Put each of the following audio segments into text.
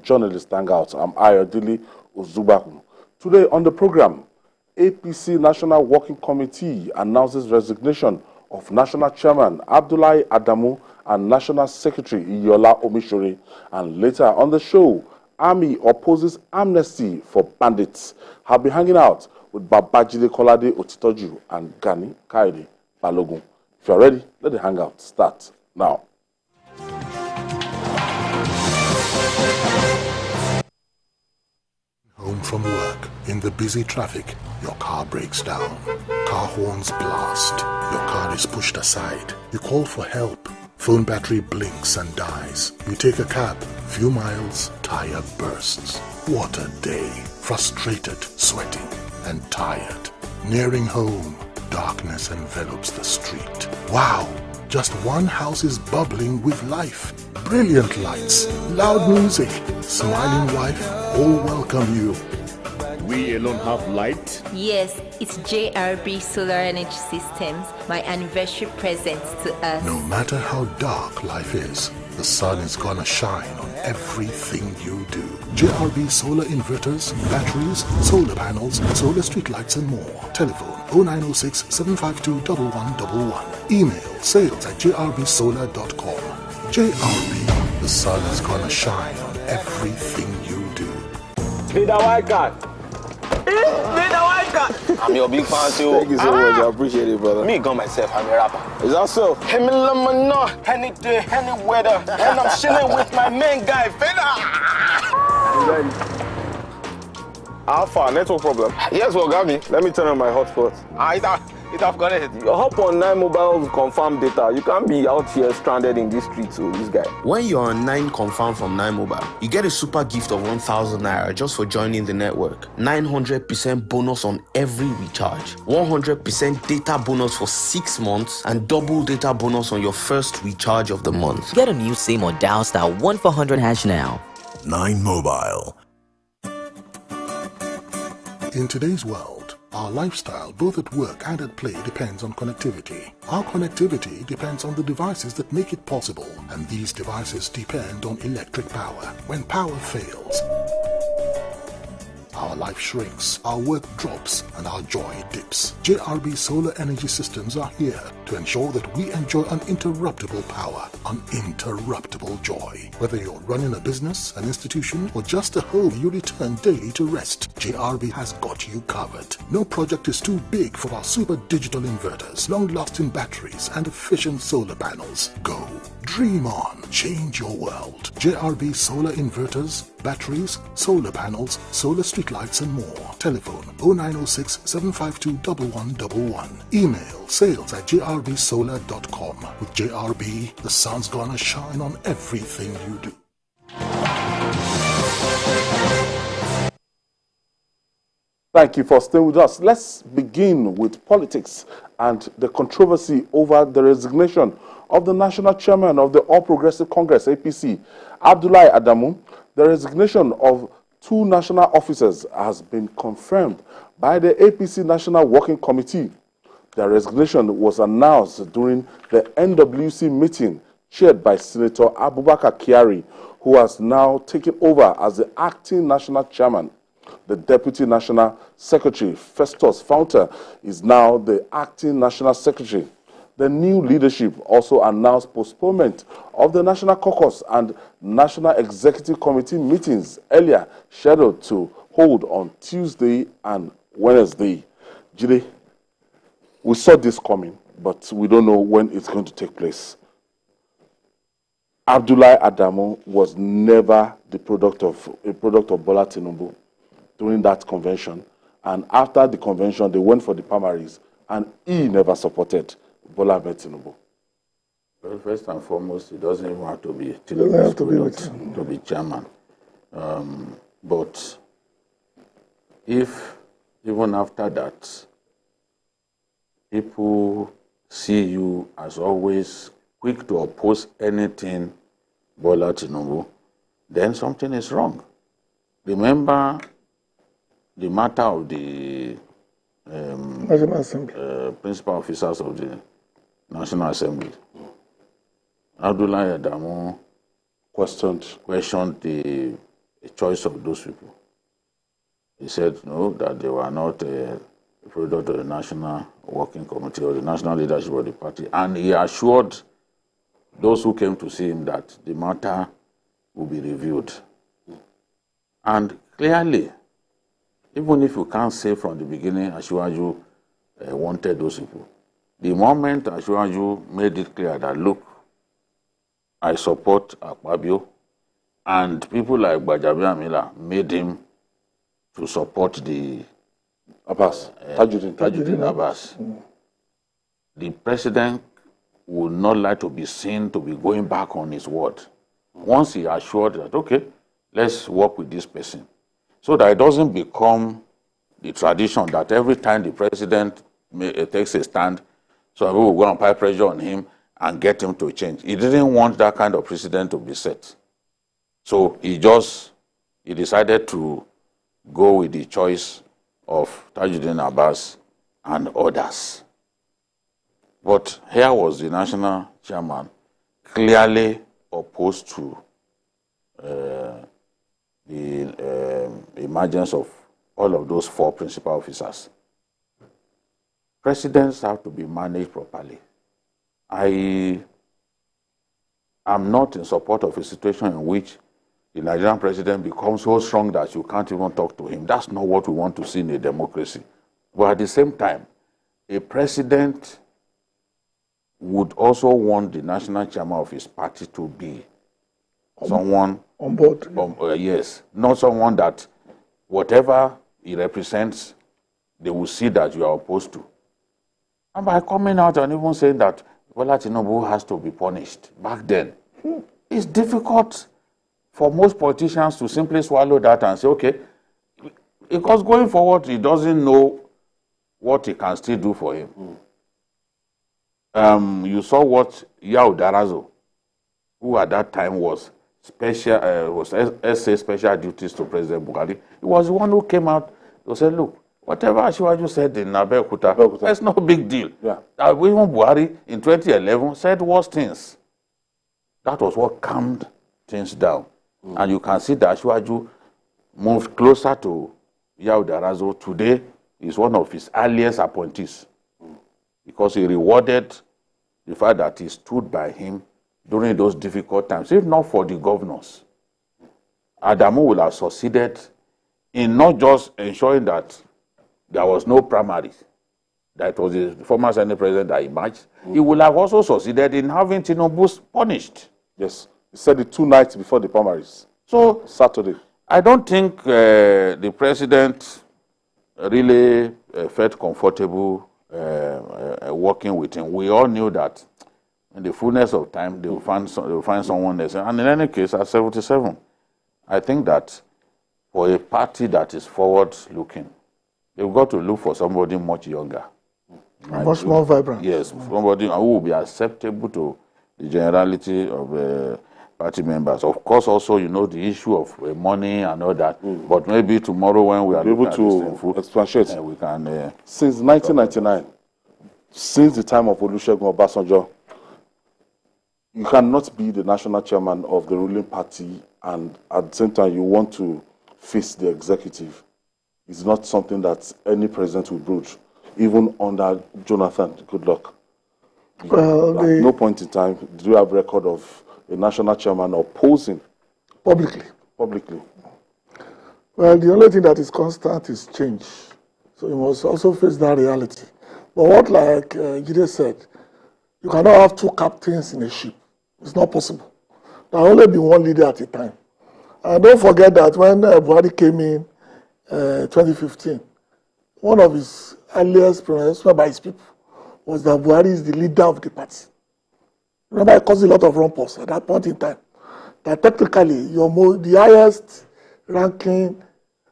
journalist Hangout. I'm Ayodele Ozubaku. Today on the program, APC National Working Committee announces resignation of National Chairman Abdullahi Adamu and National Secretary Iyola Omishore. And later on the show, Army opposes amnesty for bandits. I'll be hanging out with Babajide Kolade Otitoju and Gani Kaide Balogun. If you're ready, let the hangout start now. Home from work, in the busy traffic, your car breaks down. Car horns blast. Your car is pushed aside. You call for help. Phone battery blinks and dies. You take a cab. Few miles, tire bursts. What a day. Frustrated, sweating, and tired. Nearing home, darkness envelops the street. Wow! Just one house is bubbling with life. Brilliant lights, loud music, smiling wife, all welcome you. We alone have light? Yes, it's JRB Solar Energy Systems, my anniversary present to us. No matter how dark life is, the sun is gonna shine on everything you do. JRB solar inverters, batteries, solar panels, solar street lights and more. Telephone 0906 752 1111. Email sales@jrbsolar.com. JRB, the sun is gonna shine on everything you do. Be the white card. I'm your big fan too. Thank you so much. I appreciate it, brother. Me gun myself, I'm a rapper. Is that so? Hey, me no, any day, any weather, and I'm chilling with my main guy, Feda. Alpha, network problem. Yes, well, got me. Let me turn on my hotspot. It have connected. You hop on 9 mobile confirm data. You can't be out here stranded in this street, so this guy. When you're on 9 confirm from 9 mobile, you get a super gift of 1,000 naira just for joining the network. 900% bonus on every recharge. 100% data bonus for 6 months and double data bonus on your first recharge of the month. Get a new SIM or dial *1400# now. 9 Mobile. In today's world, our lifestyle, both at work and at play, depends on connectivity. Our connectivity depends on the devices that make it possible, and these devices depend on electric power. When power fails, our life shrinks, our work drops, and our joy dips. JRB Solar Energy Systems are here to ensure that we enjoy uninterruptible power, uninterruptible joy. Whether you're running a business, an institution, or just a home you return daily to rest, JRB has got you covered. No project is too big for our super digital inverters, long-lasting batteries, and efficient solar panels. Go. Dream on. Change your world. JRB solar inverters, batteries, solar panels, solar streetlights and more. Telephone 0906 752 1111. Email sales@jrbsolar.com. With JRB, the sun's gonna shine on everything you do. Thank you for staying with us. Let's begin with politics and the controversy over the resignation of the national chairman of the All Progressive Congress, APC, Abdullahi Adamu. The resignation of 2 national officers has been confirmed by the APC National Working Committee. The resignation was announced during the NWC meeting chaired by Senator Abubakar Kyari, who has now taken over as the acting national chairman. The Deputy National Secretary, Festus Fountain, is now the acting National Secretary. The new leadership also announced postponement of the National Caucus and National Executive Committee meetings earlier scheduled to hold on Tuesday and Wednesday. Jide, we saw this coming, but we don't know when it's going to take place. Abdullahi Adamu was never a product of Bola Tinubu during that convention, and after the convention they went for the primaries and he never supported Bola Tinubu. Well, first and foremost, it doesn't even have to be Tinubu's product to be chairman. But if even after that people see you as always quick to oppose anything Bola Tinubu, then something is wrong. Remember the matter of the principal officers of the National Assembly. Abdullahi Adamu questioned the choice of those people. He said no, that they were not a product of the National Working Committee or the national leadership of the party. And he assured those who came to see him that the matter will be reviewed. And clearly, even if you can't say from the beginning Asiwaju wanted those people, the moment Asiwaju made it clear that, look, I support Akpabio, and people like Gbajabiamila made him to support the Abbas, Tajuddin Abbas. The president would not like to be seen to be going back on his word. Once he assured that, okay, let's work with this person, so that it doesn't become the tradition that every time the president takes a stand, so people will go and apply pressure on him and get him to change. He didn't want that kind of precedent to be set. So he decided to go with the choice of Tajuddin Abbas and others. But here was the national chairman clearly opposed to the emergence of all of those 4 principal officers. Presidents have to be managed properly. I am not in support of a situation in which the Nigerian president becomes so strong that you can't even talk to him. That's not what we want to see in a democracy. But at the same time, a president would also want the national chairman of his party to be someone on board. Yes, not someone that whatever he represents, they will see that you are opposed to. And by coming out and even saying that Bola Tinubu has to be punished back then, it's difficult for most politicians to simply swallow that and say, okay, because going forward, he doesn't know what he can still do for him. You saw what Yao Darazo, who at that time was SA Special Duties to President Buhari, he was the one who came out to say, look, whatever Asiwaju said in Abeokuta, that's no big deal. Yeah. Even Buhari in 2011 said worse things. That was what calmed things down. And you can see that Asiwaju moved closer to Yao Darazo. Today is one of his earliest appointees because he rewarded the fact that he stood by him during those difficult times. If not for the governors, Adamu would have succeeded in not just ensuring that there was no primary, that was the former Senate president that emerged, he would have also succeeded in having Tinubu punished. Yes. He said it 2 nights before the primaries. So, Saturday. I don't think the president really felt comfortable working with him. We all knew that in the fullness of time, they will find someone else. And in any case, at 77, I think that for a party that is forward-looking, they've got to look for somebody much younger. Much more vibrant. Yes, somebody who will be acceptable to the generality of party members. Of course, also, you know, the issue of money and all that. But maybe tomorrow when we are able to expatiate. We can. Since 1999, since the time of Olusegun Obasanjo, you cannot be the national chairman of the ruling party and at the same time you want to face the executive. It's not something that any president will broach, even under Jonathan. Good luck. Well, at no point in time do you have record of a national chairman opposing publicly. Well, the only thing that is constant is change. So you must also face that reality. But what, like Jide said, you cannot have 2 captains in a ship. It's not possible. There will only be 1 leader at a time. And don't forget that when Buhari came in 2015, one of his earliest pronouncements by his people was that Buhari is the leader of the party. Remember, it caused a lot of rumpus at that point in time. That technically, the highest ranking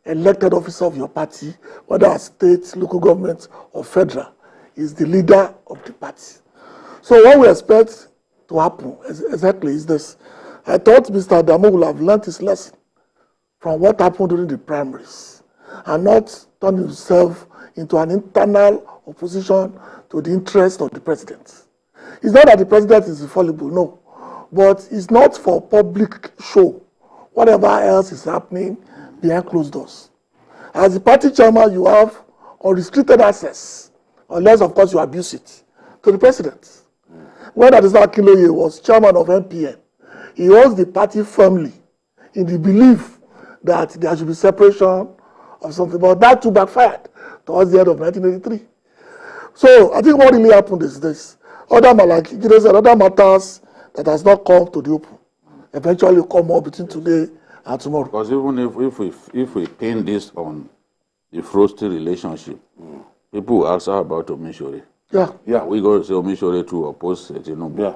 elected officer of your party, whether state, local government, or federal, is the leader of the party. So what we expect to happen exactly is this. I thought Mr. Adamu would have learned his lesson from what happened during the primaries and not turn himself into an internal opposition to the interest of the president. It's not that the president is infallible, no. But it's not for public show whatever else is happening behind closed doors. As the party chairman, you have unrestricted access, unless, of course, you abuse it, to the president. When Adesina Akinloye was chairman of NPN, he holds the party firmly in the belief that there should be separation of something, but that too backfired towards the end of 1983. So I think what really happened is this. Other matters that has not come to the open eventually come up between today and tomorrow. Because even if we pin this on the frosty relationship, people will ask about Omishore. Yeah. We go to say Omishore to oppose Tinubu. Yeah.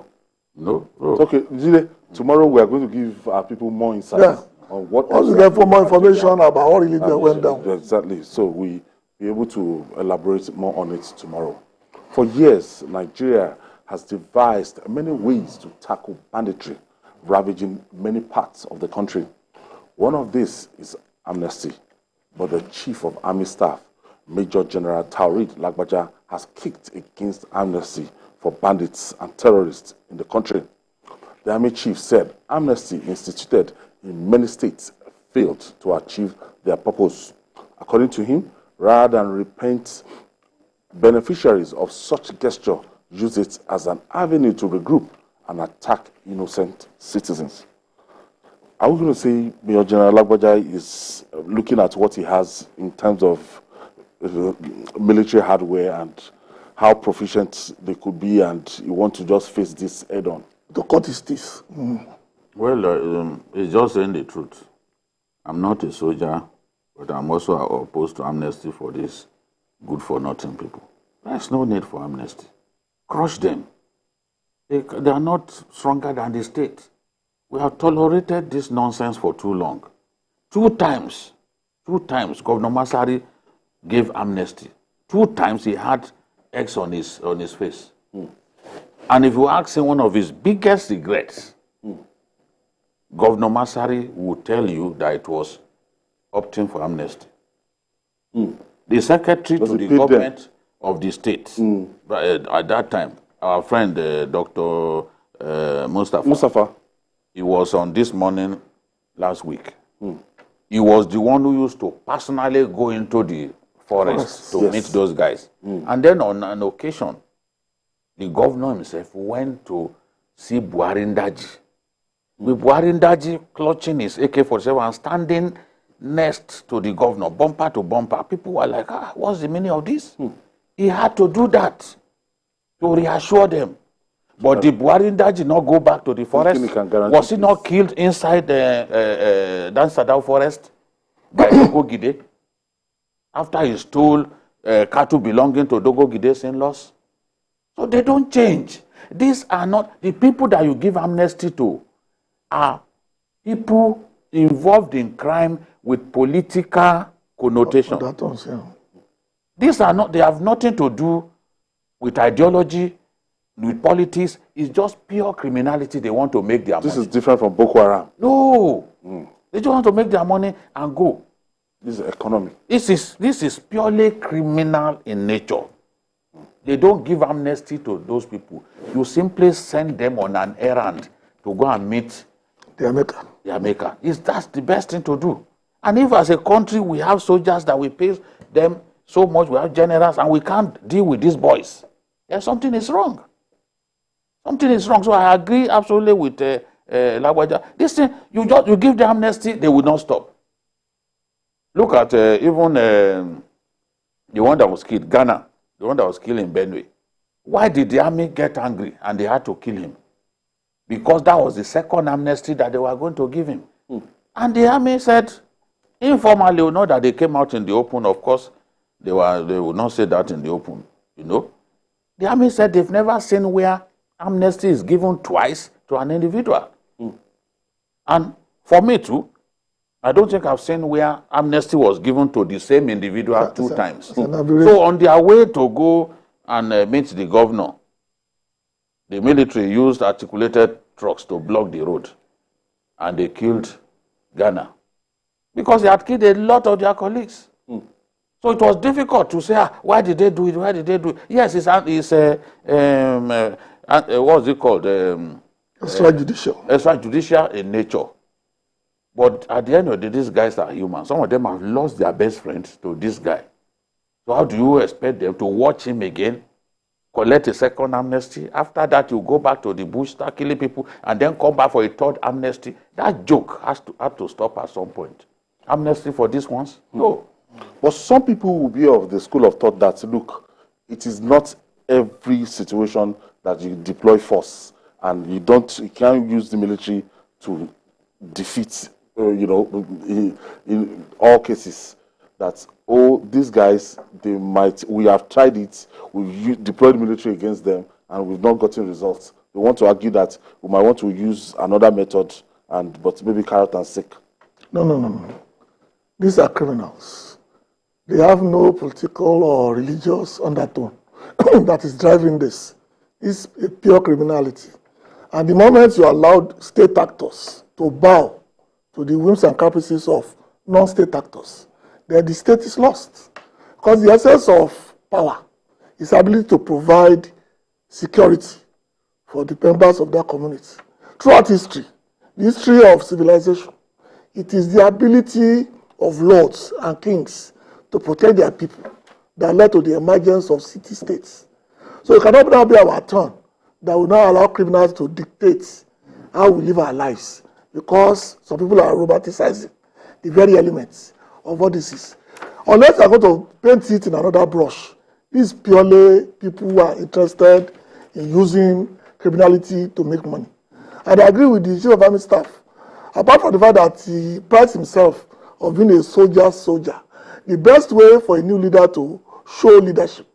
No? Okay, Jide, tomorrow we are going to give our people more insights on what. Once we get more information about what really went down. Exactly. So we be able to elaborate more on it tomorrow. For years, Nigeria has devised many ways to tackle banditry, ravaging many parts of the country. One of these is amnesty, but the Chief of Army Staff, Major General Taoreed Lagbaja, has kicked against amnesty for bandits and terrorists in the country. The Army Chief said amnesty instituted in many states failed to achieve their purpose. According to him, rather than repent, beneficiaries of such gesture use it as an avenue to regroup and attack innocent citizens. Are we going to say Major General Lagbaja is looking at what he has in terms of military hardware and how proficient they could be, and you want to just face this head on? To cut his teeth. Well, it's just saying the truth. I'm not a soldier, but I'm also opposed to amnesty for these good-for-nothing people. There's no need for amnesty. Crush them. They are not stronger than the state. We have tolerated this nonsense for too long. Two times, Governor Masari gave amnesty. 2 times he had X on his face. And if you ask him one of his biggest regrets, Governor Masari would tell you that it was opting for amnesty. The secretary to the government of the state, at that time, our friend Dr. Mustafa, he was on This Morning last week. He was the one who used to personally go into the forest to meet those guys. And then on an occasion, the governor himself went to see Buhari Ndaji. With Buhari Ndaji clutching his AK-47 and standing next to the governor, bumper to bumper. People were like, what's the meaning of this? He had to do that to reassure them. But did Buhari Ndaji not go back to the forest? Was he not killed inside the Dansadao forest by Dogo Gide after he stole cattle belonging to Dogo Gide's in-laws? So they don't change. These are not the people that you give amnesty to, are people involved in crime with political connotation. These are not, they have nothing to do with ideology, with politics. It's just pure criminality. They want to make their money. This is different from Boko Haram. No. They just want to make their money and go. This is economy. This is purely criminal in nature. They don't give amnesty to those people. You simply send them on an errand to go and meet their maker. That's the best thing to do. And if as a country we have soldiers that we pay them so much, we have generals, and we can't deal with these boys, then something is wrong. Something is wrong. So I agree absolutely with Lagbaja. This thing, you give them amnesty, they will not stop. Look at even the one that was killed, Ghana, the one that was killed in Benue. Why did the army get angry and they had to kill him? Because that was the second amnesty that they were going to give him. And the army said, informally, not that they came out in the open, of course, they would not say that in the open, you know. The army said they've never seen where amnesty is given twice to an individual. And for me too, I don't think I've seen where amnesty was given to the same individual 2 times. So on their way to go and meet the governor, the military used articulated trucks to block the road, and they killed Ghana because they had killed a lot of their colleagues. So it was difficult to say, why did they do it? Why did they do it? Yes, it's what's it called? Extrajudicial. Extrajudicial in nature. But at the end of the day, these guys are human. Some of them have lost their best friends to this guy. So how do you expect them to watch him again, collect a second amnesty? After that, you go back to the bush, start killing people, and then come back for a third amnesty. That joke has to stop at some point. Amnesty for these ones? No. But some people will be of the school of thought that, look, it is not every situation that you deploy force, and you can't use the military to defeat, in all cases. That, these guys, we have tried it, we've deployed military against them, and we've not gotten results. They want to argue that we might want to use another method, but maybe carrot and stick. No. These are criminals. They have no political or religious undertone that is driving this. It's a pure criminality. And the moment you allowed state actors to bow to the whims and caprices of non-state actors, then the state is lost. Because the essence of power is ability to provide security for the members of their community. Throughout history, the history of civilization, it is the ability of lords and kings to protect their people that led to the emergence of city-states. So it cannot now be our turn that will now allow criminals to dictate how we live our lives, because some people are romanticizing the very elements of what this is. Unless I'm going to paint it in another brush, this is purely people who are interested in using criminality to make money. And I agree with the Chief of Army Staff. Apart from the fact that he prides himself of being a soldier, the best way for a new leader to show leadership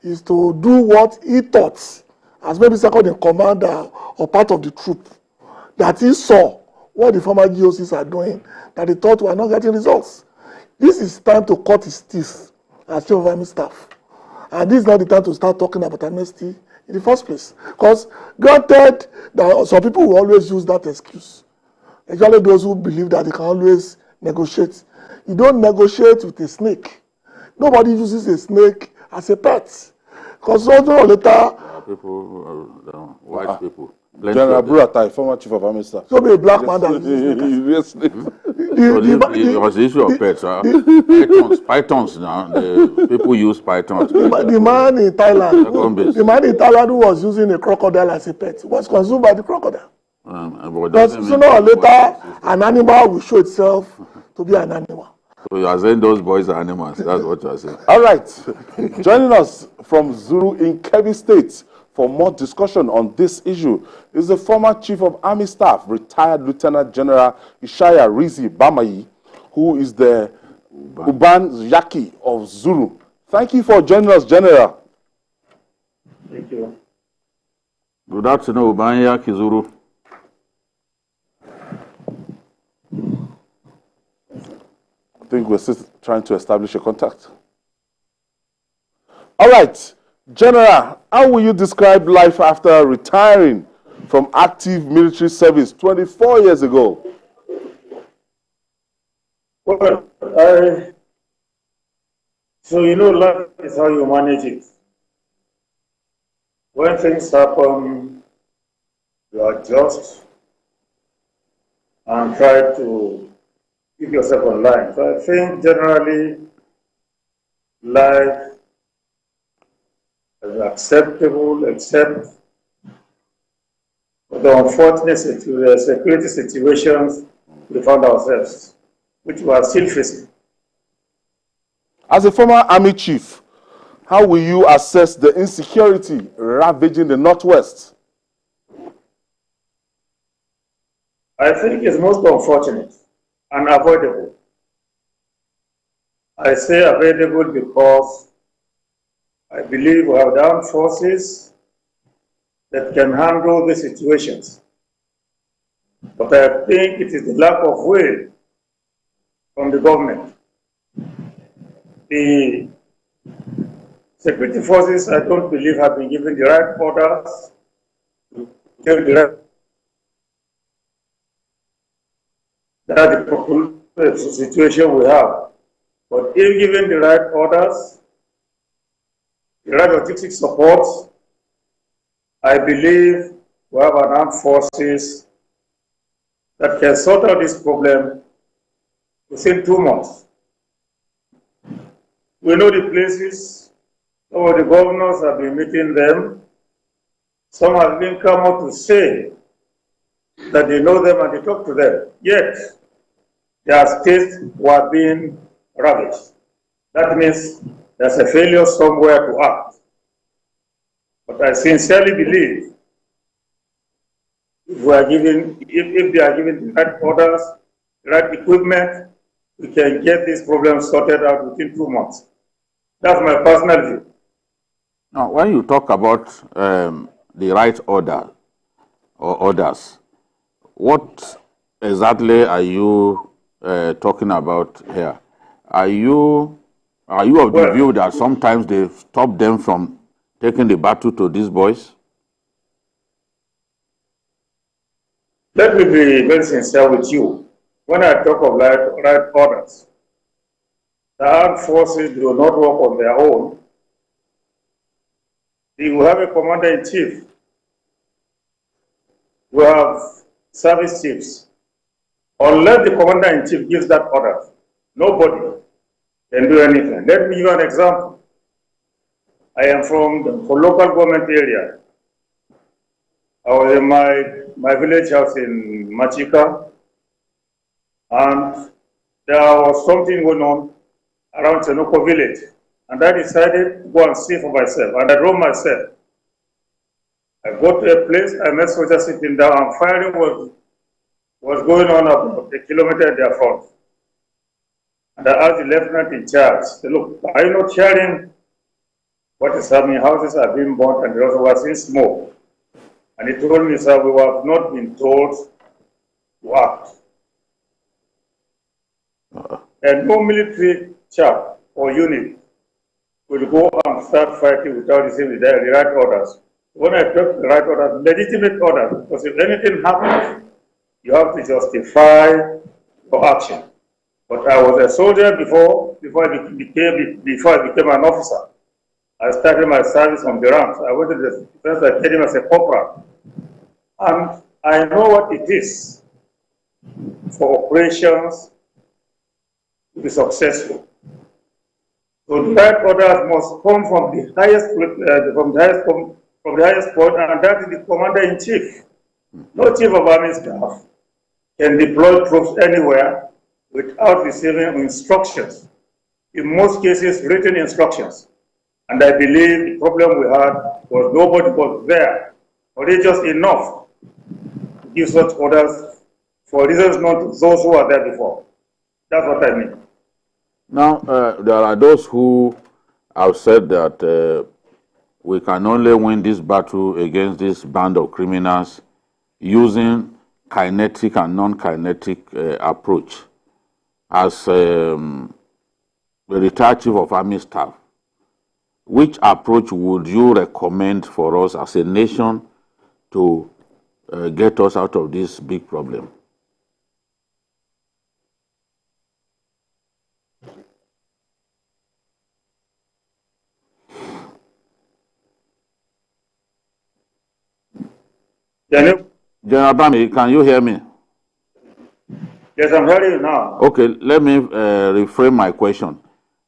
is to do what he thought as maybe second in command or part of the troop, that he saw what the former GOCs are doing, that he thought were not getting results. This is time to cut his teeth as Chief of Army Staff. And this is not the time to start talking about amnesty in the first place. Because granted that some people will always use that excuse, especially those who believe that they can always negotiate. You don't negotiate with a snake. Nobody uses a snake as a pet. Because sooner or later, white people. General Buratai, former Chief of Army Staff. So be a black man that uses It was the issue of pets. Pythons now. The people use pythons. The man in Thailand who was using a crocodile as a pet was consumed by the crocodile. But sooner or later, an animal will show itself to be an animal. So you are saying those boys are animals. That's what you are saying. All right. Joining us from Zuru in Kebbi State for more discussion on this issue is the former Chief of Army Staff, retired Lieutenant General Ishaya Rizi Bamayi, who is the Uban Yaki of Zuru. Thank you for joining us, General. Thank you. Good afternoon, Uban Yaki Zuru. I think we're still trying to establish a contact. All right. General, how will you describe life after retiring from active military service 24 years ago? Well, life is how you manage it. When things happen, you adjust and try to keep yourself online. So I think generally life is acceptable, except for the unfortunate security situations we found ourselves, which we are still facing. As a former army chief, how will you assess the insecurity ravaging the Northwest? I think it's most unfortunate and avoidable. I say avoidable because I believe we have the armed forces that can handle the situations. But I think it is the lack of will from the government. The security forces, I don't believe, have been given the right orders to take the right. That's the situation we have. But if given the right orders, the right logistic support, I believe we have an armed forces that can sort out this problem within 2 months. We know the places, some of the governors have been meeting them, some have been come out to say that they know them and they talk to them, yet their states were being ravaged. That means there's a failure somewhere to act. But I sincerely believe if they are given the right orders, the right equipment, we can get this problem sorted out within 2 months. That's my personal view. Now, when you talk about the right order or orders, what exactly are you talking about here? Are you of the view that sometimes they stop them from taking the battle to these boys? Let me be very sincere with you. When I talk of right orders, the armed forces do not work on their own. You have a commander-in-chief. We have service chiefs. Unless the commander-in-chief gives that order, nobody can do anything. Let me give you an example. I am from the local government area. I was in my village house in Machika, and there was something going on around Tenoko village. And I decided to go and see for myself. And I drove myself. I got to a place, I met soldiers sitting down, and firing was going on about a kilometer in their front. And I asked the lieutenant in charge, look, are you not hearing what is happening? Houses are being burnt and there was seeing smoke. And he told me, sir, we have not been told to act. And no military chap or unit will go and start fighting without receiving the right orders. When I talk the right orders, legitimate orders, because if anything happens, you have to justify your action. But I was a soldier before I became an officer. I started my service on the ranks. I went to the Defense Academy as a corporal. And I know what it is for operations to be successful. So the right orders must come from the highest point, and that is the commander-in-chief. No chief of army staff can deploy troops anywhere without receiving instructions. In most cases, written instructions. And I believe the problem we had was nobody was there, or they just enough to give such orders for reasons known to those who were there before. That's what I mean. Now, there are those who have said that we can only win this battle against this band of criminals using kinetic and non-kinetic approach. As the retired chief of army staff, which approach would you recommend for us as a nation to get us out of this big problem? General Bami, can you hear me? Yes, I'm hearing you now. Okay, let me reframe my question.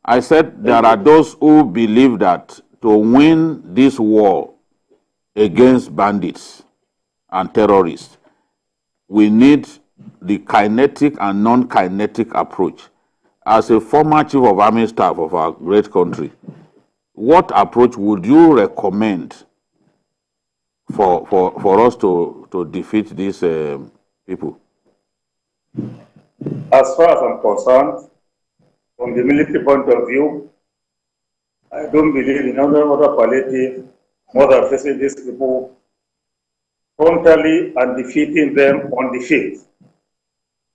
I said there are those who believe that to win this war against bandits and terrorists, we need the kinetic and non-kinetic approach. As a former chief of army staff of our great country, what approach would you recommend for us to defeat these people? As far as I'm concerned, from the military point of view, I don't believe in other palliative more than facing these people frontally and defeating them on the field.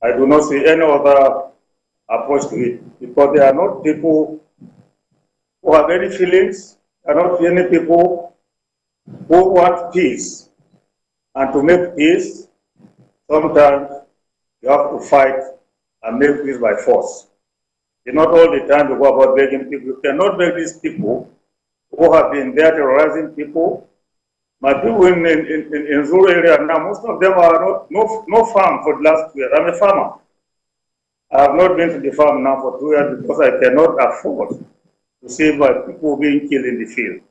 I do not see any other approach to it, because they are not people who have any feelings, they are not any people who want peace. And to make peace, sometimes you have to fight and make peace by force. It's not all the time to go about begging people. You cannot beg these people who have been there terrorizing people. My people in rural area now, most of them are no farm for the last 2 years. I'm a farmer. I have not been to the farm now for 2 years because I cannot afford to see my people being killed in the field.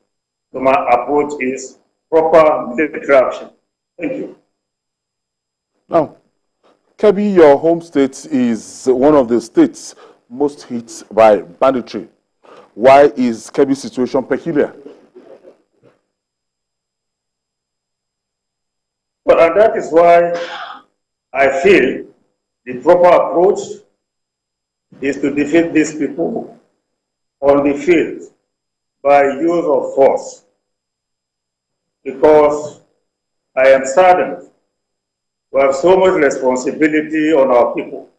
So my approach is proper military action. Thank you. Now, Kebbi, your home state, is one of the states most hit by banditry. Why is Kebbi's situation peculiar? Well, and that is why I feel the proper approach is to defeat these people on the field by use of force. Because I am saddened we have so much responsibility on our people.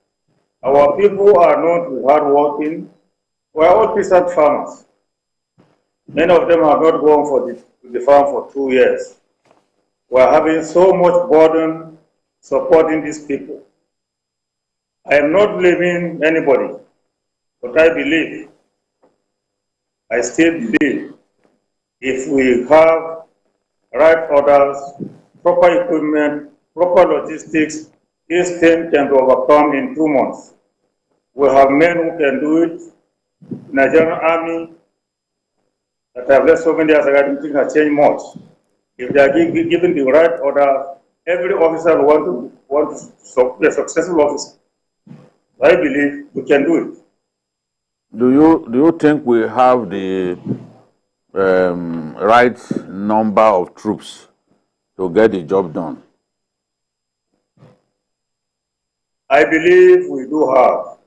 Our people are known to be hardworking. We are all peasant farmers. Many of them have not gone to the farm for 2 years. We are having so much burden supporting these people. I am not blaming anybody, but I still believe, if we have right orders, proper equipment, proper logistics, this thing can be overcome in 2 months. We have men who can do it. Nigerian army that have left so many years ago, I don't think has changed much. If they are given the right order, every officer will want to be a successful officer. I believe we can do it. Do you think we have the right number of troops to get the job done? I believe we do have.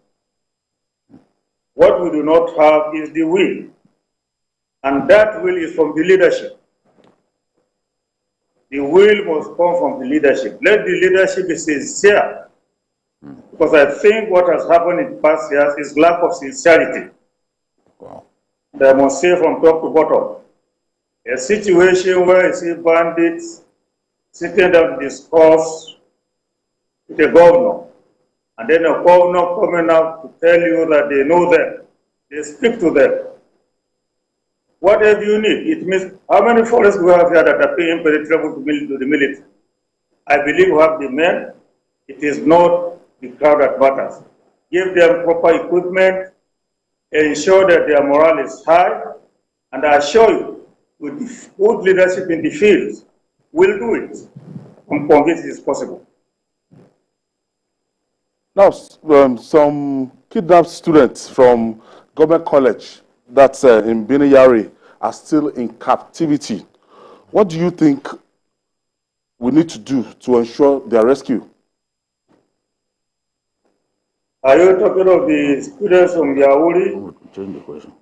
What we do not have is the will. And that will is from the leadership. The will must come from the leadership. Let the leadership be sincere. Because I think what has happened in past years is lack of sincerity. Wow. And I must say from top to bottom, a situation where you see bandits sitting down to discuss with a governor, and then a governor coming out to tell you that they know them, they speak to them. Whatever you need, it means how many forests do we have here that are paying impenetrable to the military? I believe we have the men. It is not the crowd that matters. Give them proper equipment, ensure that their morale is high, and I assure you, with good leadership in the field, we'll do it. I'm convinced it is possible. Now, some kidnapped students from government college that's in Biniyari are still in captivity. What do you think we need to do to ensure their rescue? Are you talking of the students from Yauri? Change the question.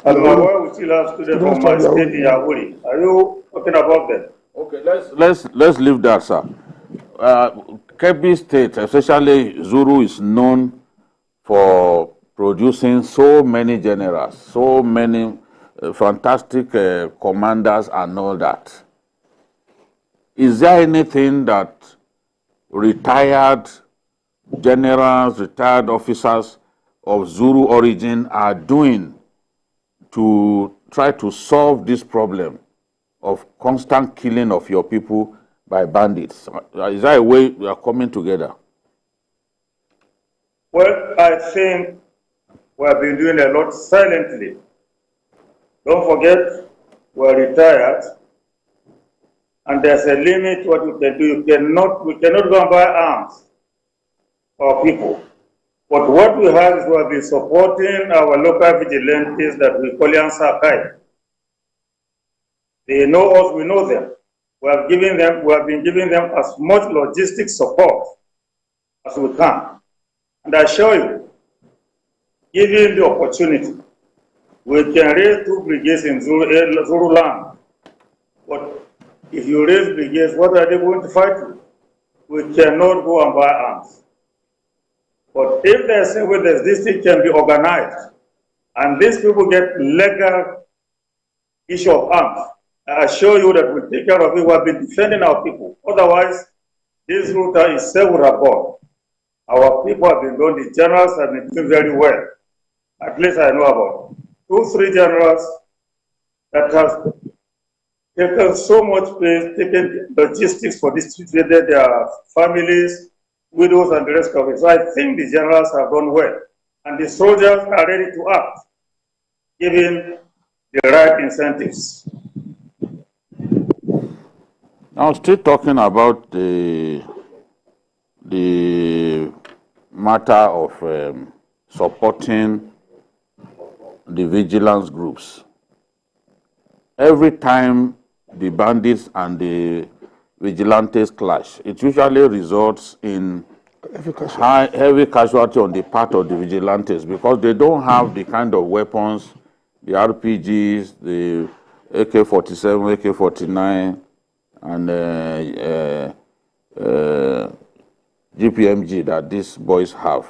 And why we still have students from my state in Yauri? Are you talking about them? Okay, let's leave that, sir. Kebbi State, especially Zuru, is known for producing so many generals, so many fantastic commanders and all that. Is there anything that retired generals, retired officers of Zuru origin are doing to try to solve this problem of constant killing of your people by bandits? Is that a way we are coming together? Well, I think we have been doing a lot silently. Don't forget, we are retired, and there's a limit to what we can do. We cannot go and buy arms for people. But what we have is we have been supporting our local vigilantes that we call Yansakai. They know us, we know them. We have been giving them as much logistic support as we can. And I assure you, given the opportunity, we can raise 2 brigades in Zuru land. But if you raise brigades, what are they going to fight with? We cannot go and buy arms. But if there's a way that this thing can be organized, and these people get legal issue of arms, I assure you that we'll take care of it. We have been defending our people. Otherwise, this route is would have gone. Our people have been doing, the generals have been doing very well. At least I know about 2, 3 generals that has taken so much pain, taken logistics for distributed their families, widows, and the rest of it. So I think the generals have done well, and the soldiers are ready to act, given the right incentives. Now, still talking about the matter of supporting the vigilance groups. Every time the bandits and the vigilantes clash, it usually results in heavy casualty on the part of the vigilantes because they don't have the kind of weapons, the RPGs, the AK-47, AK-49, and GPMG that these boys have.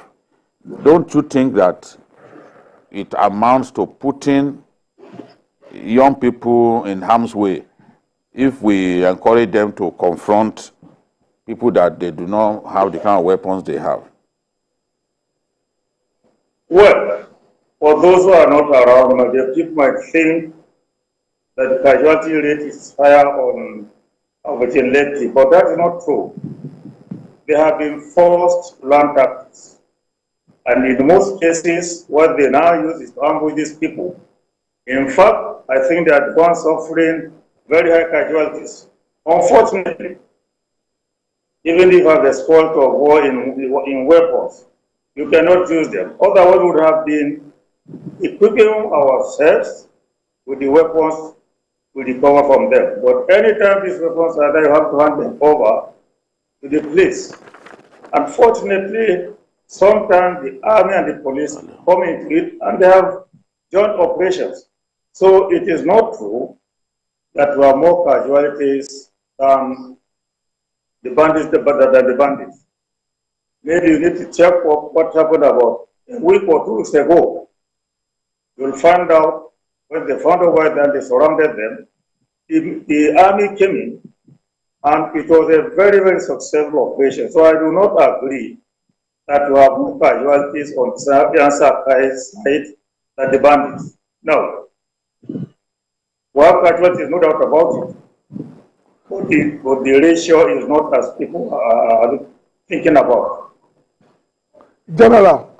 Don't you think that it amounts to putting young people in harm's way if we encourage them to confront people that they do not have the kind of weapons they have? Well, for those who are not around, the people might think that the casualty rate is higher on vigilante, but that is not true. They have been forced to learn tactics. And in most cases, what they now use is to ambush these people. In fact, I think they are the ones suffering very high casualties. Unfortunately, even if you have the spoil of war in weapons, you cannot use them. Otherwise, we would have been equipping ourselves with the weapons we recover from them. But anytime these weapons are there, you have to hand them over to the police. Unfortunately, sometimes the army and the police come into it and they have joint operations. So it is not true that we have more casualties than the bandits. Maybe you need to check what happened about a week or 2 weeks ago. You'll find out when they found out why then they surrounded them. The army came in and it was a very, very successful operation. So I do not agree that we have more casualties on the side than the bandits. No. We have casualties, no doubt about it. But the ratio is not as people are thinking about. General,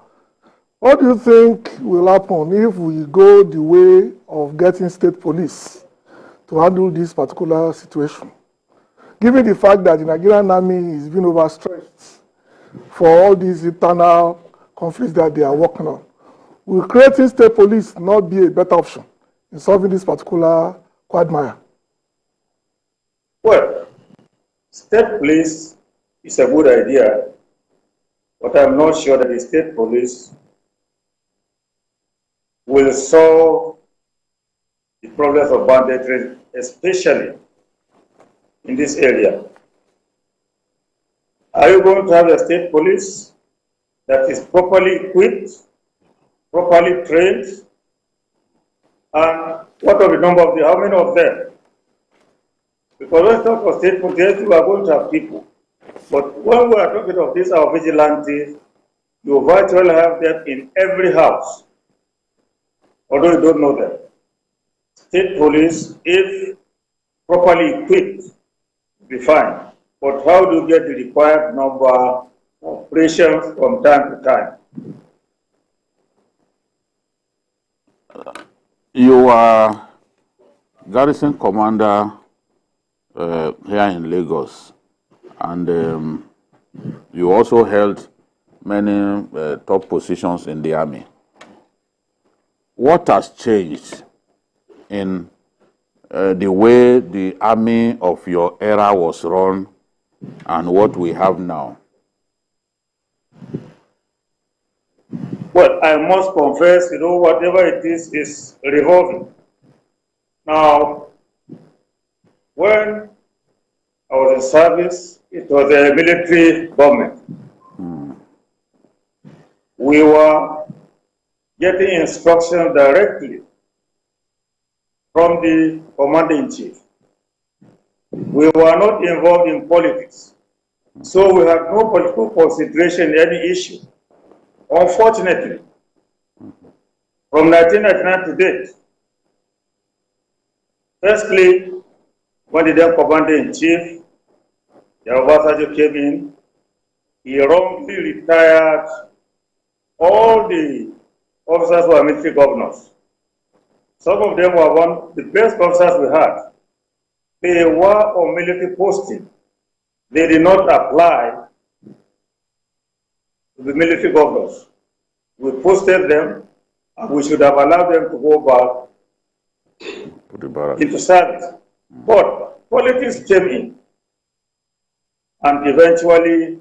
what do you think will happen if we go the way of getting state police to handle this particular situation? Given the fact that the Nigerian army is being overstretched for all these internal conflicts that they are working on, will creating state police not be a better option in solving this particular quagmire? Well, state police is a good idea, but I'm not sure that the state police will solve the problems of banditry, especially in this area. Are you going to have a state police that is properly equipped, properly trained? And what are the number of how many of them? Because when we talk of state police, we are going to have people. But when we are talking of these, our vigilantes, you virtually have them in every house, although you don't know them. State police, if properly equipped, will be fine. But how do you get the required number of operations from time to time? You are garrison commander here in Lagos, and you also held many top positions in the army. What has changed in the way the army of your era was run and what we have now? Well, I must confess, whatever it is revolving. Now, when I was in service, it was a military government. We were getting instructions directly from the commander-in-chief. We were not involved in politics, so we had no political consideration in any issue. Unfortunately, from 1999 to date, Firstly, when the then Commander-in-Chief, Obasanjo, came in, he wrongly retired all the officers who are military governors. Some of them were one of the best officers we had. They were on military posting. They did not apply to the military governors. We posted them, and we should have allowed them to go back into service. But politics came in, and eventually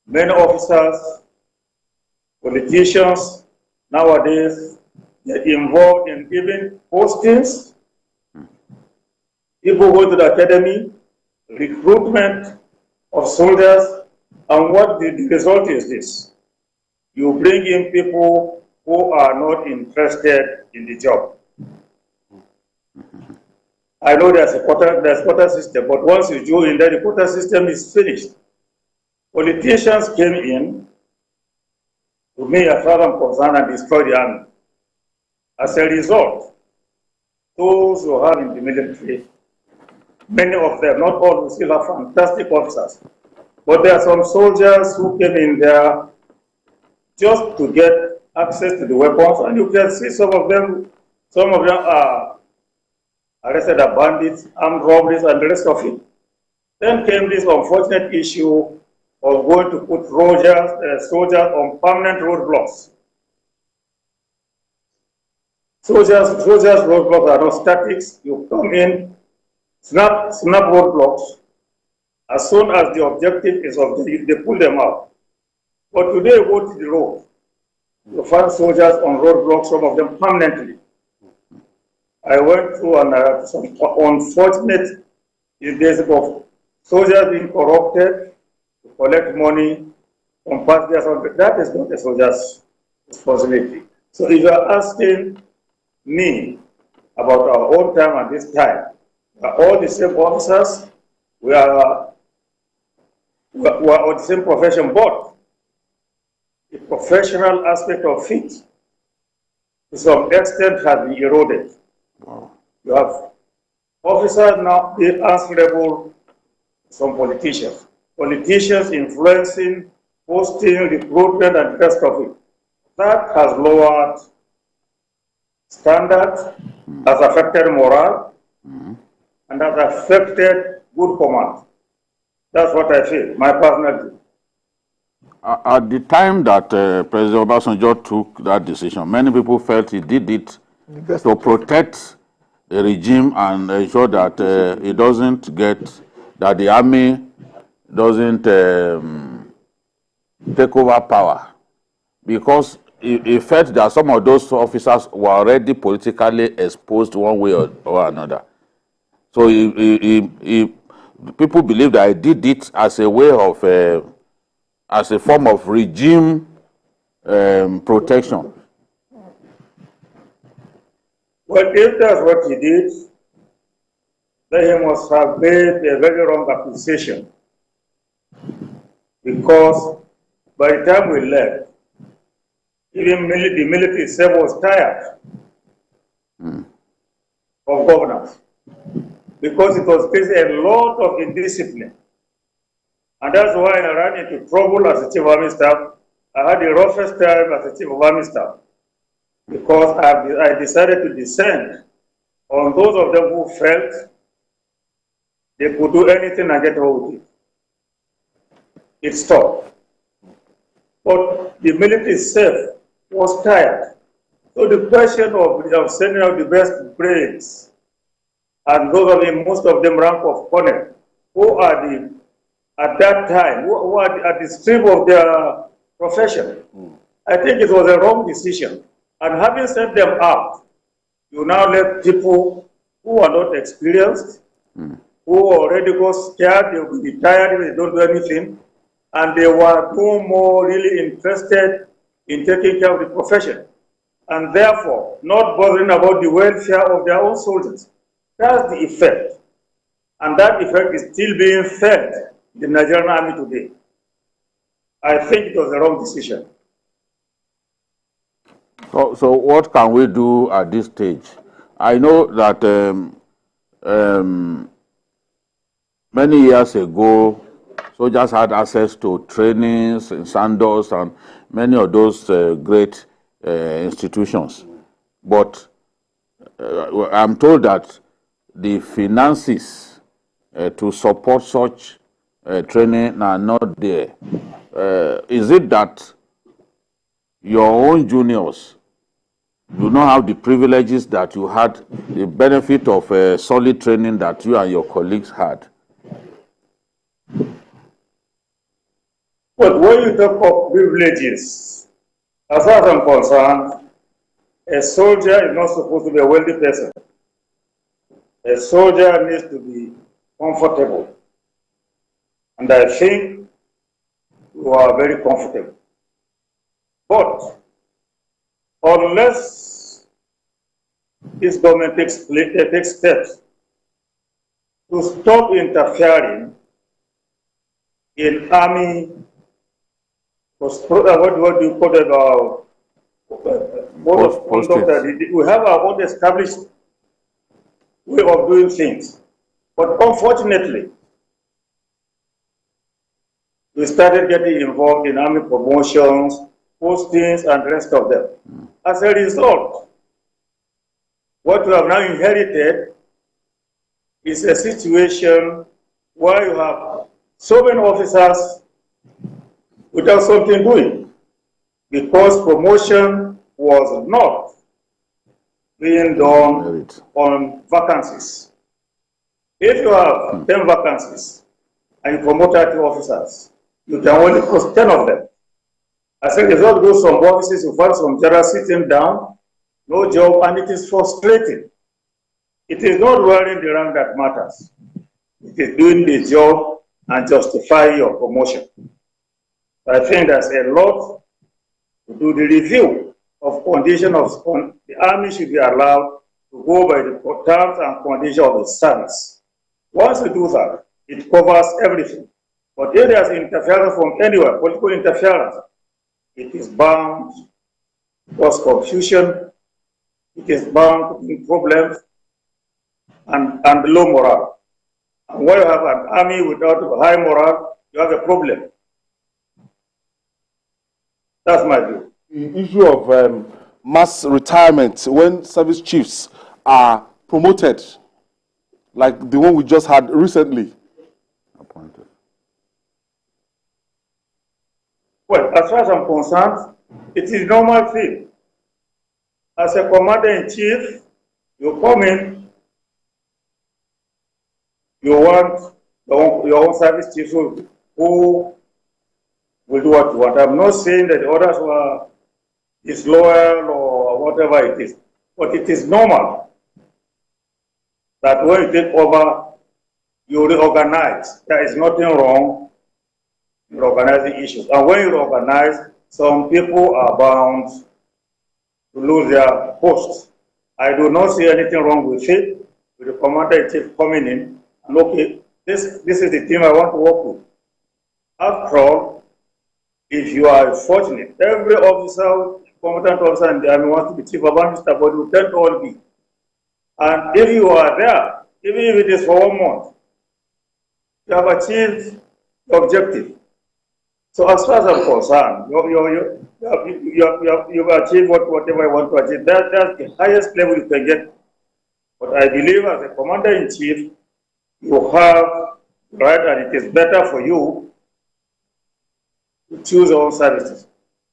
many officers, politicians nowadays get involved in giving postings. People go to the academy, recruitment of soldiers, and what the result is this. You bring in people who are not interested in the job. I know there's quota system, but once you join that, the quota system is finished. Politicians came in, to me as far as I'm concerned, and destroyed the army. As a result, those who are in the military, many of them, not all, who still have fantastic officers, but there are some soldiers who came in there just to get access to the weapons, and you can see some of them are arrested as bandits, armed robberies, and the rest of it. Then came this unfortunate issue of going to put soldiers on permanent roadblocks. Soldiers' roadblocks are not statics. You come in, snap roadblocks. As soon as the objective is obtained, they pull them out. But today, go to the road. You find soldiers on roadblocks, some of them permanently. I went through some unfortunate days of soldiers being corrupted to collect money from passengers. That is not a soldier's responsibility. So if you are asking me about our own time and this time, we are all the same officers, we are of the same profession, but the professional aspect of it, to some extent, has been eroded. Wow. You have officers now being answerable to some politicians. Politicians influencing, posting, recruitment, and the rest of it. That has lowered standards, has affected morale, and has affected good command. That's what I feel, my personal view. At the time that President Obasanjo took that decision, many people felt he did it to protect the regime and ensure that it doesn't that the army doesn't take over power. Because he felt that some of those officers were already politically exposed one way or another. So people believe that he did it as a way of, as a form of regime protection. Well, if that's what he did, then he must have made a very wrong accusation. Because by the time we left, even the military itself was tired of governance. Because it was facing a lot of indiscipline. And that's why I ran into trouble as a chief of army staff. I had the roughest time as a chief of army staff. Because I decided to descend on those of them who felt they could do anything and get away with it. It stopped. But the military itself was tired. So the question of sending out the best brains, and those of them, most of them rank of colonel, who are at that time, who are at the strip of their profession, I think it was a wrong decision. And having sent them out, you now let people who are not experienced, who already go scared, they will be tired if they don't do anything, and they were no more really interested in taking care of the profession, and therefore not bothering about the welfare of their own soldiers. That's the effect. And that effect is still being felt in the Nigerian army today. I think it was the wrong decision. So what can we do at this stage? I know that many years ago, soldiers had access to trainings in Sandos and many of those great institutions. But I'm told that the finances to support such training are not there. Is it that your own juniors do not have the privileges that you had, the benefit of solid training that you and your colleagues had? But when you talk of privileges, as far as I'm concerned, a soldier is not supposed to be a wealthy person. A soldier needs to be comfortable. And I think you are very comfortable. But unless this government takes steps to stop interfering in army, what do you call it? We have our own established way of doing things. But unfortunately, we started getting involved in army promotions, postings, and the rest of them. As a result, what we have now inherited is a situation where you have so many officers without something doing, because promotion was not being done on vacancies. If you have 10 vacancies and you promote 30 officers, you can only post 10 of them. As a result, go some offices, you find some generals sitting down, no job, and it is frustrating. It is not wearing the rank that matters. It is doing the job and justify your promotion. I think there's a lot to do. The review of condition of the army should be allowed to go by the terms and conditions of the service. Once you do that, it covers everything. But if there's interference from anywhere, political interference, it is bound to cause confusion, it is bound to bring problems and low morale. And when you have an army without high morale, you have a problem. That's my view. The issue of mass retirement when service chiefs are promoted, like the one we just had recently. Appointed. Well, as far as I'm concerned, it is a normal thing. As a commander-in-chief, you come in, you want your own service chief who will do what you want. I'm not saying that the others were disloyal or whatever it is, but it is normal that when you take over, you reorganize. There is nothing wrong in organizing issues. And when you reorganize, some people are bound to lose their posts. I do not see anything wrong with it, with the commander-in-chief coming in and okay, this is the team I want to work with. After all, if you are fortunate, every officer, competent officer in the army wants to be chief of army staff, but you tend to all be. And if you are there, even if it is for 1 month, you have achieved the objective. So as far as I'm concerned, you've achieved whatever you want to achieve. That's the highest level you can get. But I believe as a commander-in-chief, you have right, and it is better for you to choose your own services.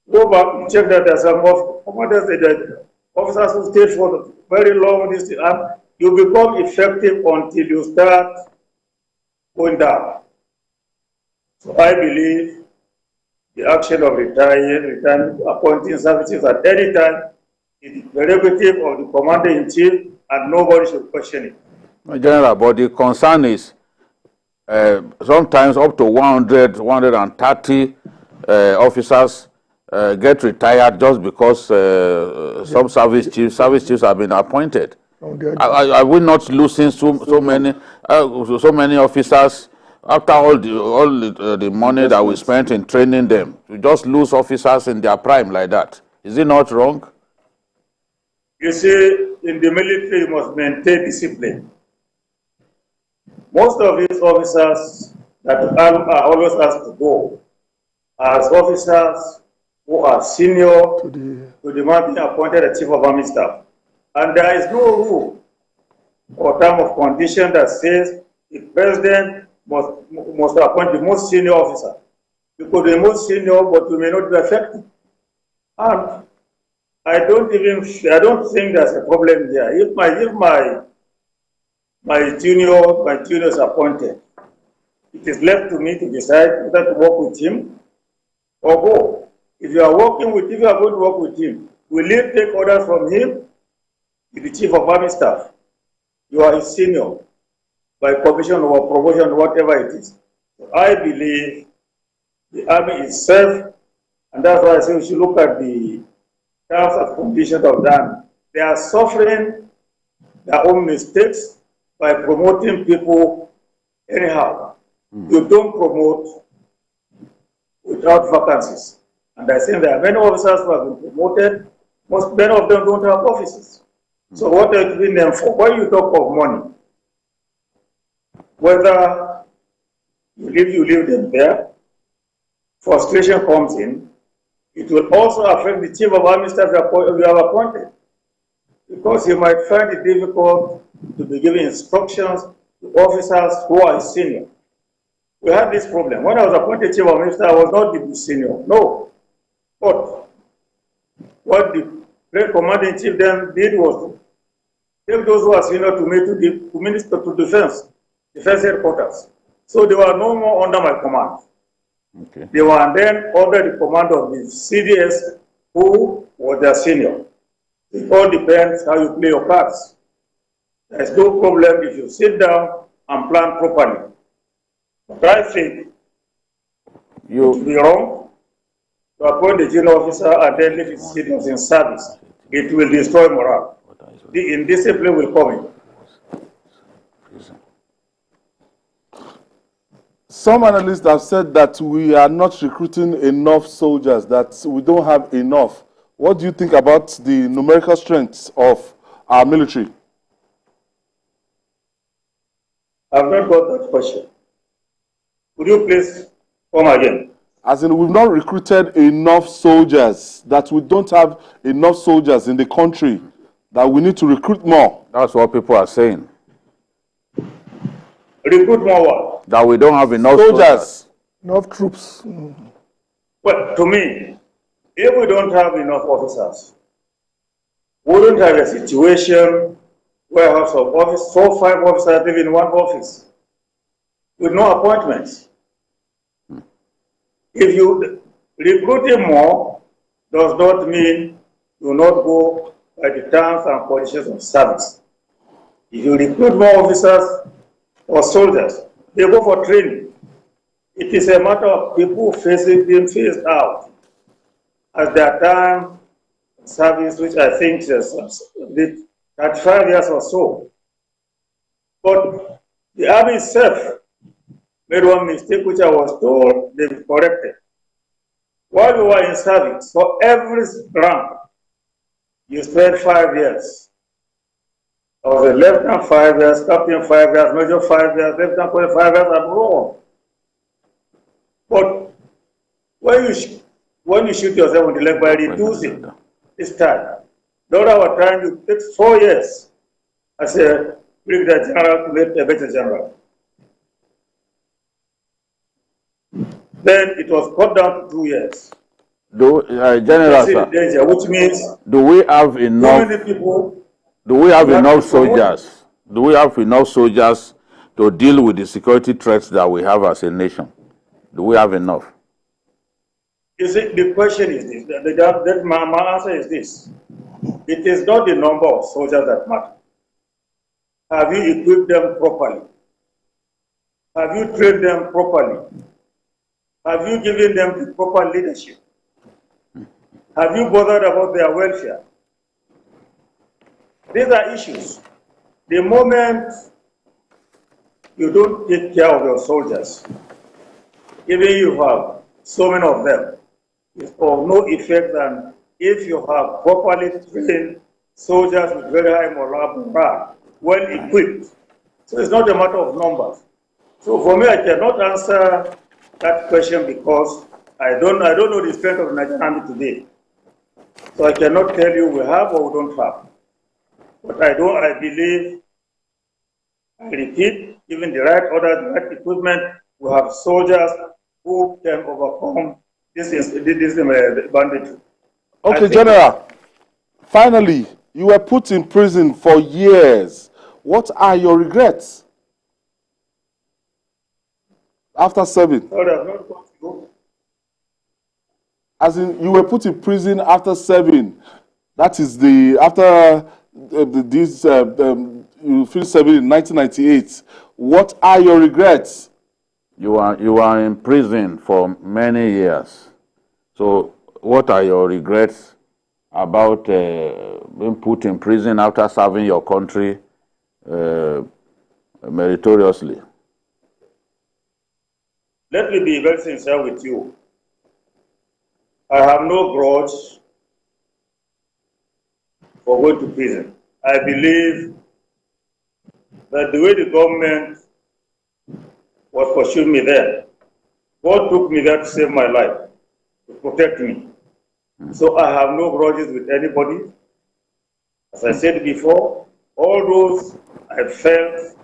Go back and check that there are some commanders, that officers who stayed for very long this and you become effective until you start going down. So I believe the action of retiring, appointing services at any time is the prerogative of the commander-in-chief and nobody should question it. General, but the concern is sometimes up to 100, 130 officers get retired just because some service chiefs have been appointed. Are we not losing so many officers after all the money that we spent in training them? We just lose officers in their prime like that. Is it not wrong? You see, in the military, you must maintain discipline. most of these officers that are always asked to go as officers who are senior to the man being appointed a chief of army staff. And there is no rule or term of condition that says the president must appoint the most senior officer. You could be the most senior, but you may not be effective. And I don't think there's a problem here. If my junior is appointed, it is left to me to decide whether to work with him or go. If you are going to work with him, will you take orders from him? He's the chief of army staff. You are his senior by commission or promotion, whatever it is. So I believe the army is safe, and that's why I say we should look at the terms and conditions of them. They are suffering their own mistakes by promoting people anyhow. You don't promote without vacancies. And I think there are many officers who have been promoted. Many of them don't have offices. So what are you giving them for? When you talk of money, whether you leave them there, frustration comes in. It will also affect the chief of army staff you have appointed, because you might find it difficult to be giving instructions to officers who are senior. We had this problem. When I was appointed chief of army staff, I was not the senior. No. But what the great commander-in-chief then did was to take those who are senior to me to Minister to Defense headquarters. So they were no more under my command. Okay. They were then under the command of the CDS, who was their senior. It all depends how you play your cards. There's no problem if you sit down and plan properly. But I think it would be wrong to appoint the junior officer and then leave his seniors in service. It will destroy morale. The indiscipline will come in. Some analysts have said that we are not recruiting enough soldiers, that we don't have enough. What do you think about the numerical strength of our military? I've not got that question. Could you please come again? As in, we've not recruited enough soldiers, that we don't have enough soldiers in the country, that we need to recruit more. That's what people are saying. Recruit more what? That we don't have enough soldiers. Enough troops. Well, to me, if we don't have enough officers, we wouldn't have a situation where I have some office, 4 or 5 officers live in one office with no appointments. If you recruiting more, does not mean you not go by the terms and conditions of service. If you recruit more officers or soldiers, they go for training. It is a matter of people being phased out as their time service, which I think is 35 years or so. But the army itself made one mistake, which I was told they've corrected. While we were in service, for every rank, you spent 5 years. I was a lieutenant 5 years, captain 5 years, major 5 years, lieutenant 5 years, and so on. But when you shoot yourself on the leg by reducing this time, the other time you take 4 years as a brigadier general to make a better general. Then it was cut down to 2 years. General, sir, danger, which means do we have enough? Many people, do we have enough soldiers? Do we have enough soldiers to deal with the security threats that we have as a nation? Do we have enough? You see, the question is this. My answer is this. It is not the number of soldiers that matter. Have you equipped them properly? Have you trained them properly? Have you given them the proper leadership? Have you bothered about their welfare? These are issues. The moment you don't take care of your soldiers, even you have so many of them, it's of no effect than if you have properly trained soldiers with very high morale, well equipped, So it's not a matter of numbers. So for me, I cannot answer that question because I don't know the strength of the Nigerian army today. So I cannot tell you we have or we don't have. But I believe, I repeat, given the right order, the right equipment, we have soldiers who can overcome this banditry. Okay, General. Finally, you were put in prison for years. What are your regrets after serving? Sorry, I've not got to go. As in, you were put in prison after serving. That is you finished serving in 1998. What are your regrets? You are in prison for many years. So what are your regrets about being put in prison after serving your country meritoriously? Let me be very sincere with you. I have no grudge for going to prison. I believe that the way the government was pursuing me there, God took me there to save my life, to protect me. So I have no grudges with anybody. As I said before, all those I felt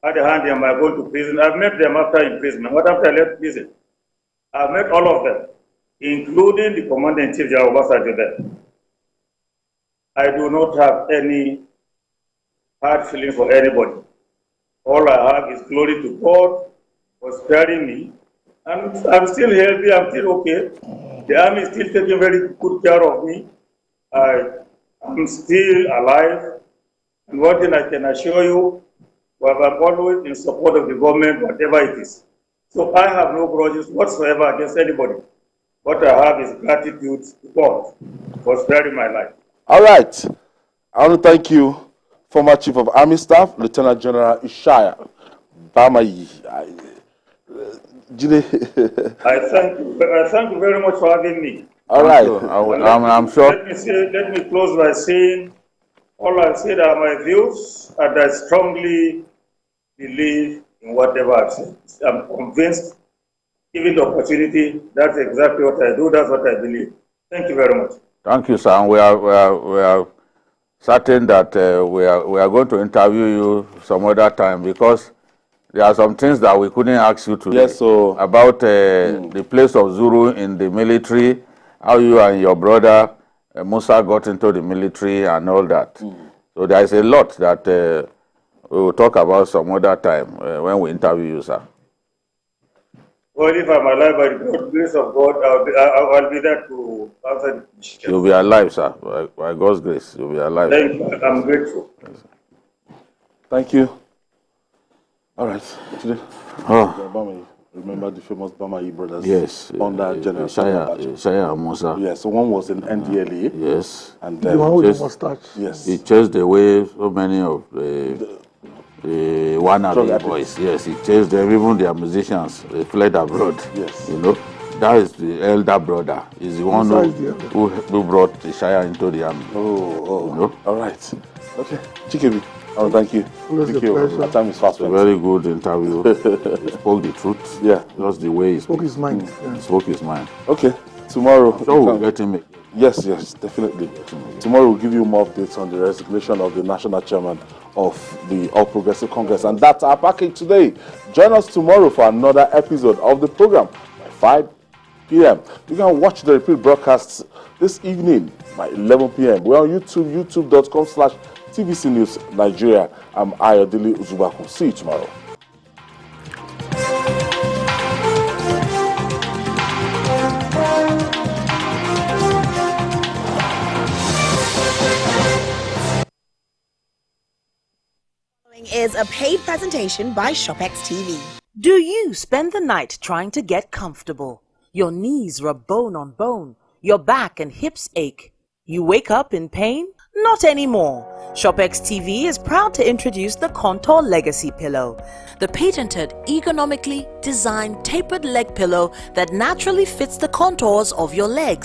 had a hand in my going to prison, I've met them after imprisonment. What after I left prison? I've met all of them, including the Commander-in-Chief, General Obasanjo there. I do not have any hard feelings for anybody. All I have is glory to God for sparing me. And I'm still healthy, I'm still okay. The army is still taking very good care of me. I'm still alive. And one thing I can assure you, I'm always in support of the government, whatever it is. So I have no grudges whatsoever against anybody. What I have is gratitude to God for sparing my life. All right. I want to thank you, former Chief of Army Staff, Lieutenant General Ishaya Bamayi. I thank you very much for having me. All right. I'm sure. Let me close by saying, all I've said are my views, and I strongly believe in whatever I've said. I'm convinced, given the opportunity, that's exactly what I do, that's what I believe. Thank you very much. Thank you, sir. And we are certain that we are going to interview you some other time, because there are some things that we couldn't ask you today. Yes, so about the place of Zuru in the military, how you and your brother Musa got into the military and all that. So there is a lot that we will talk about some other time when we interview you, sir. Well, if I'm alive by the grace of God, I'll be there to answer the question. You'll be alive, sir. By God's grace, you'll be alive. Thank you. I'm grateful. Thank you. All right. Today, remember the famous Bamayi brothers? Yes. Under General Shaya and Musa. Yes. So one was in NDLA. Yes. And the one with the mustache. Yes. He chased away so many of the wannabe boys. Yes, he chased them, even their musicians. They fled abroad. Yes. You know, that is the elder brother. He's the one who brought the Shire into the army. Oh. You know? All right. Okay. Chikebi. Oh, thank you. Thank you. Our time is fast. A very good interview. He spoke the truth. Yeah. Just the way he spoke his mind. He spoke his mind. Okay. Tomorrow. So we'll get him. Yes, definitely. Tomorrow we'll give you more updates on the resignation of the national chairman of the All Progressive Congress. And that's our package today. Join us tomorrow for another episode of the program by 5 p.m. You can watch the repeat broadcasts this evening by 11 p.m. We're on YouTube, youtube.com/TVC News Nigeria. I'm Ayodele Uzubaku. See you tomorrow. Is a paid presentation by ShopX TV. Do you spend the night trying to get comfortable? Your knees rub bone on bone, your back and hips ache. You wake up in pain? Not anymore. ShopX TV is proud to introduce the Contour Legacy Pillow, the patented, ergonomically designed tapered leg pillow that naturally fits the contours of your legs.